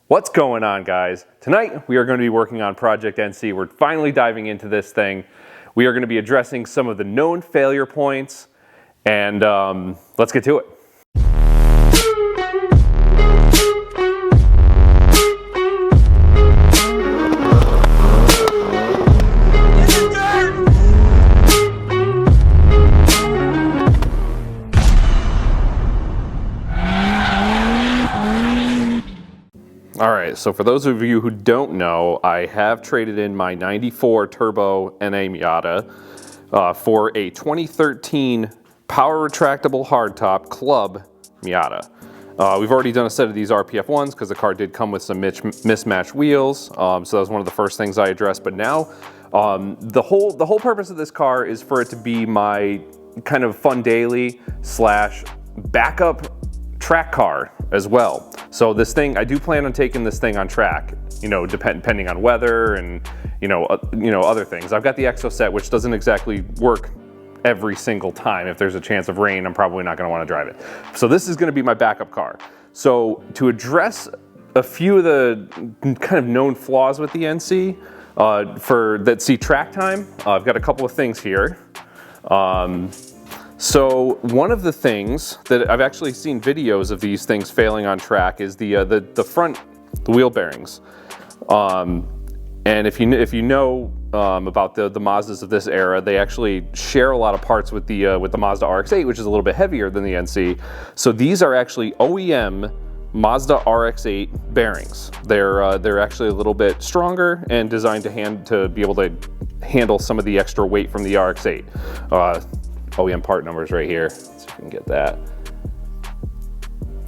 What's going on, guys? Tonight we are going to be working on Project NC. We're finally diving into this thing. We are going to be addressing some of the known failure points, and let's get to it. All right, so for those of you who don't know, I have traded in my 94 Turbo NA Miata for a 2013 power retractable hardtop club Miata. We've already done a set of these RPF ones because the car did come with some mismatched wheels, so that was one of the first things I addressed. But now, the whole purpose of this car is for it to be my kind of fun daily / backup track car as well. So this thing, I do plan on taking this thing on track, you know, depending on weather and other things. I've got the Exo set, which doesn't exactly work every single time. If there's a chance of rain, I'm probably not going to want to drive it. So this is going to be my backup car. So to address a few of the kind of known flaws with the NC that see track time, I've got a couple of things here. So one of the things that I've actually seen videos of these things failing on track is the front, the wheel bearings. And if you know about the Mazdas of this era, they actually share a lot of parts with the Mazda RX-8, which is a little bit heavier than the NC. So these are actually OEM Mazda RX-8 bearings. They're actually a little bit stronger and designed to be able to handle some of the extra weight from the RX-8. OEM part numbers right here. Let's see if we can get that.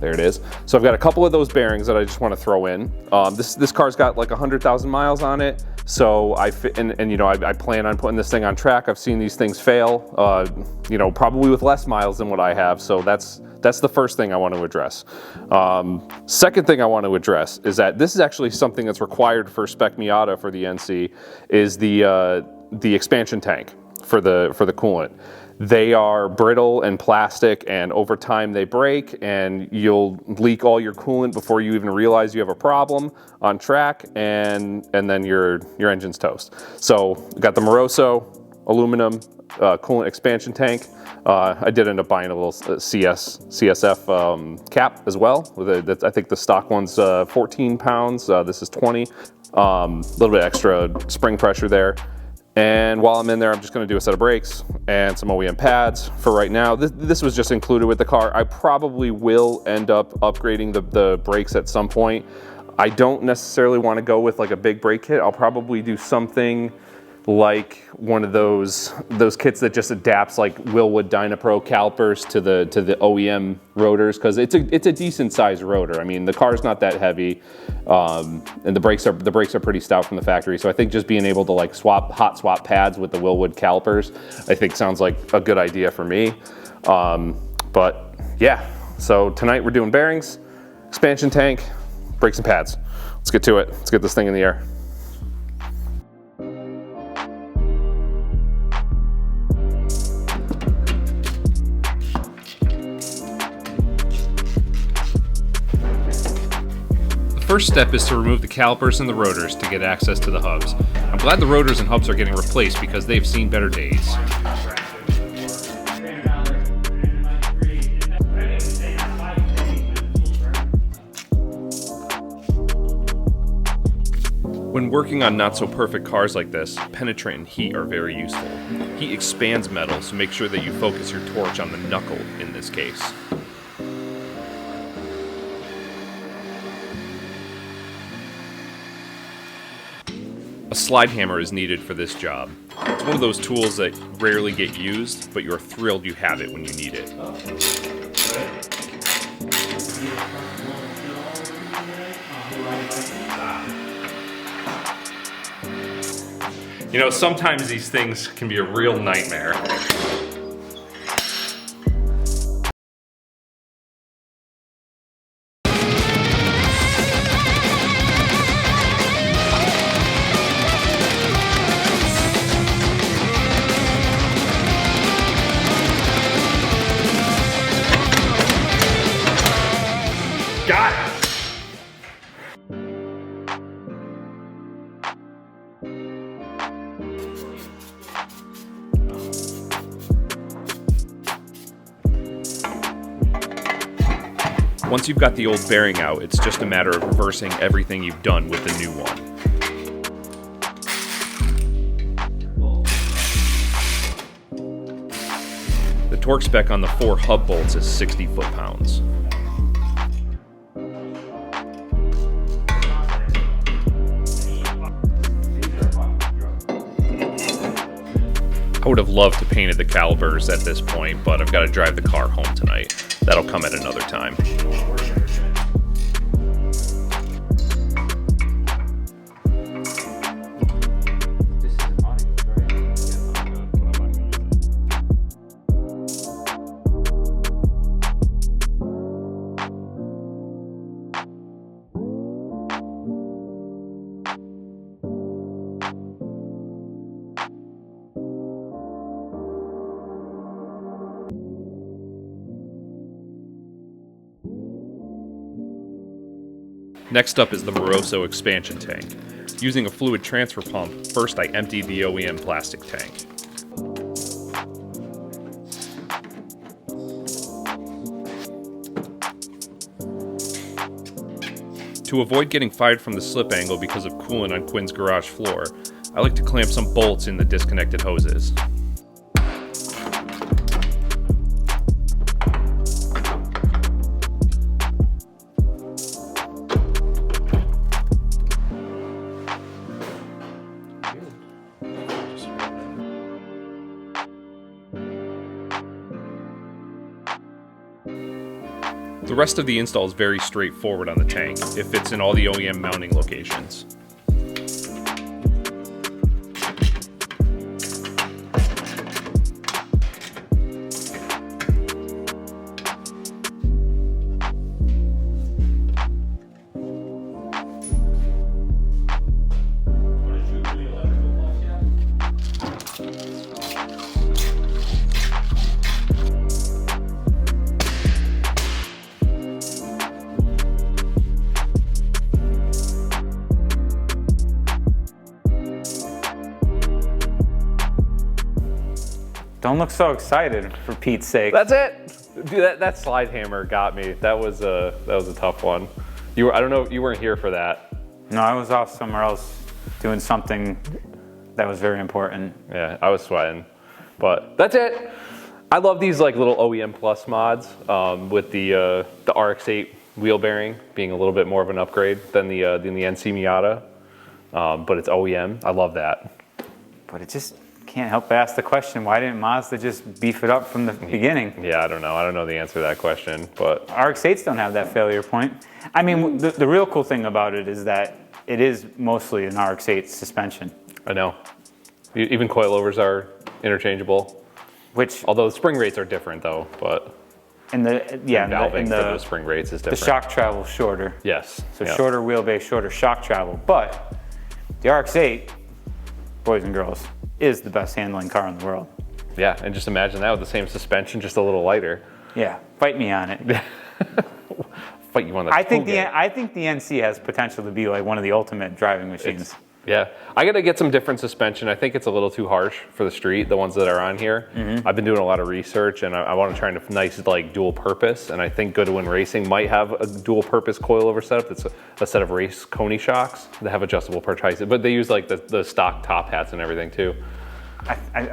There it is. So I've got a couple of those bearings that I just want to throw in. This car's got like 100,000 miles on it. So I plan on putting this thing on track. I've seen these things fail, probably with less miles than what I have. So that's the first thing I want to address. Second thing I want to address is that this is actually something that's required for spec Miata for the NC, is the expansion tank for the coolant. They are brittle and plastic, and over time they break, and you'll leak all your coolant before you even realize you have a problem on track, and then your engine's toast. So we got the Moroso aluminum coolant expansion tank. I did end up buying a little CSF cap as well. I think the stock one's 14 pounds. This is 20. A little bit extra spring pressure there. And while I'm in there, I'm just going to do a set of brakes and some OEM pads for right now. This was just included with the car. I probably will end up upgrading the brakes at some point. I don't necessarily want to go with like a big brake kit. I'll probably do something like one of those kits that just adapts like Wilwood Dynapro calipers to the OEM rotors, because it's a decent sized rotor. I mean, the car's not that heavy, and the brakes are pretty stout from the factory. So I think just being able to like hot swap pads with the Wilwood calipers, I think sounds like a good idea for me. But yeah, so tonight we're doing bearings, expansion tank, brakes and pads. Let's get to it. Let's get this thing in the air. First step is to remove the calipers and the rotors to get access to the hubs. I'm glad the rotors and hubs are getting replaced because they've seen better days. When working on not so perfect cars like this, penetrant and heat are very useful. Heat expands metal, so make sure that you focus your torch on the knuckle in this case. A slide hammer is needed for this job. It's one of those tools that rarely get used, but you're thrilled you have it when you need it. You know, sometimes these things can be a real nightmare. Got it! Once you've got the old bearing out, it's just a matter of reversing everything you've done with the new one. The torque spec on the 4 hub bolts is 60 foot-pounds. I would have loved to painted the calipers at this point, but I've got to drive the car home tonight. That'll come at another time. Next up is the Moroso expansion tank. Using a fluid transfer pump, first I emptied the OEM plastic tank. To avoid getting fired from the slip angle because of coolant on Quinn's garage floor, I like to clamp some bolts in the disconnected hoses. The rest of the install is very straightforward on the tank. It fits in all the OEM mounting locations. Don't look so excited, for Pete's sake. That's it. Dude, that slide hammer got me. That was a tough one. I don't know, you weren't here for that. No, I was off somewhere else doing something that was very important. Yeah, I was sweating. But that's it. I love these like little OEM Plus mods with the RX-8 wheel bearing being a little bit more of an upgrade than the NC Miata. But it's OEM. I love that. But it just can't help but ask the question, why didn't Mazda just beef it up from the beginning? Yeah, I don't know. I don't know the answer to that question, but RX-8s don't have that failure point. I mean, the real cool thing about it is that it is mostly an RX-8 suspension. I know. Even coilovers are interchangeable. Which, although spring rates are different though, but valving for those spring rates is different. The shock travel is shorter. Yes. So shorter wheelbase, shorter shock travel. But the RX-8, boys and girls, is the best handling car in the world. Yeah, and just imagine that with the same suspension, just a little lighter. Yeah, fight me on it. Fight you on the I think the NC has potential to be like one of the ultimate driving machines. Yeah, I got to get some different suspension. I think it's a little too harsh for the street, the ones that are on here. Mm-hmm. I've been doing a lot of research, and I want to try a nice like dual purpose. And I think Goodwin Racing might have a dual purpose coilover setup. It's a set of race Coney shocks that have adjustable perch heights, but they use like the stock top hats and everything too.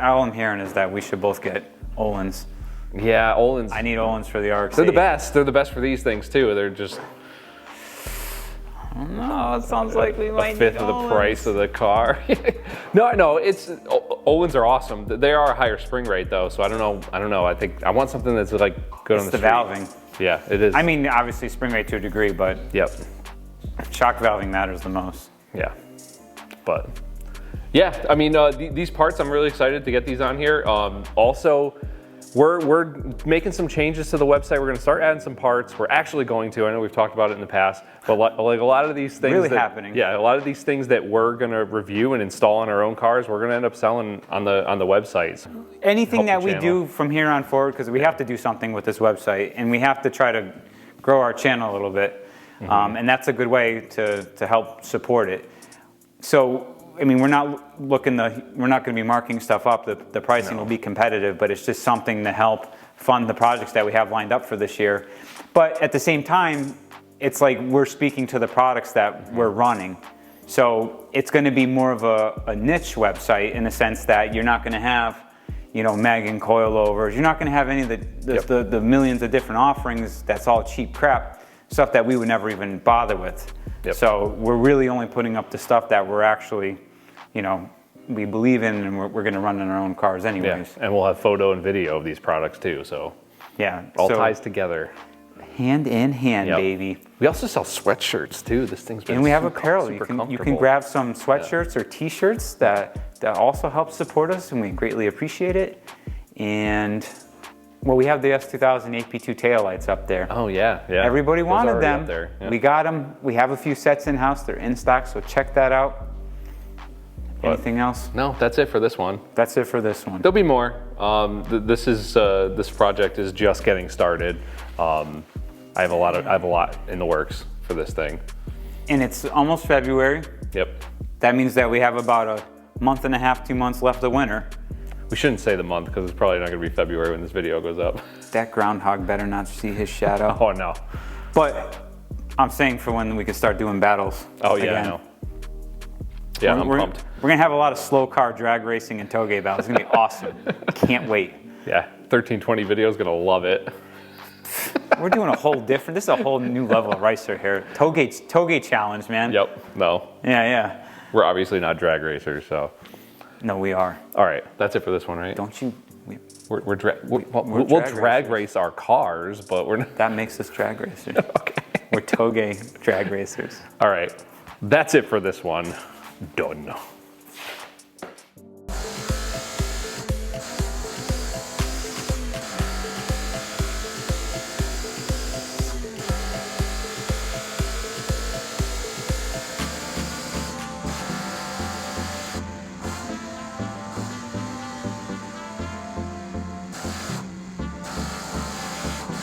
All I'm hearing is that we should both get Olin's. Yeah, Olin's. I need Olin's for the RX-8. They're the best. They're the best for these things too. They're just. No, it sounds like we might a fifth of the price of the car. No, it's Olin's are awesome. They are a higher spring rate though, so I don't know. I think I want something that's like good on the street. Valving. Yeah, it is. I mean, obviously spring rate to a degree, but yep, shock valving matters the most. Yeah, but yeah, I mean these parts, I'm really excited to get these on here. Also, we're making some changes to the website. We're going to start adding some parts. We're actually going to. I know we've talked about it in the past, but like a lot of these things happening. Yeah, a lot of these things that we're going to review and install on our own cars, we're going to end up selling on the websites. Anything that we do from here on forward, because we have to do something with this website, and we have to try to grow our channel a little bit, and that's a good way to help support it. So, I mean, we're not going to be marking stuff up. The pricing will be competitive, but it's just something to help fund the projects that we have lined up for this year. But at the same time, it's like we're speaking to the products that we're running. So it's going to be more of a niche website in the sense that you're not going to have, you know, mag and coilovers. You're not going to have any of the millions of different offerings. That's all cheap crap, stuff that we would never even bother with. So we're really only putting up the stuff that we're actually, you know, we believe in, and we're going to run in our own cars anyways. And we'll have photo and video of these products too. So all ties together. Hand in hand, baby. We also sell sweatshirts too. This thing's been and we have apparel. You can grab some sweatshirts or T-shirts that also help support us, and we greatly appreciate it. And well, we have the S2000 AP2 taillights up there. Oh yeah. Everybody wanted them. There. Yeah. We got them. We have a few sets in house. They're in stock, so check that out. Anything else? No, that's it for this one. That's it for this one. There'll be more. This project is just getting started. I have a lot in the works for this thing. And it's almost February. Yep. That means that we have about a month and a half, 2 months left of winter. We shouldn't say the month because it's probably not going to be February when this video goes up. That groundhog better not see his shadow. Oh no. But I'm saying for when we can start doing battles. Oh yeah, again. I know. Yeah, I'm pumped. We're going to have a lot of slow car drag racing and tailgate battles. It's going to be awesome. Can't wait. Yeah, 1320 video is going to love it. We're doing a whole different, this is a whole new level of racer here. Tailgate challenge, man. Yep, no. Yeah. We're obviously not drag racers, so. No, we are. All right, that's it for this one, right? Don't you? We'll drag race our cars, but we're not. That makes us drag racers. Okay. We're tailgate drag racers. All right, that's it for this one. Done.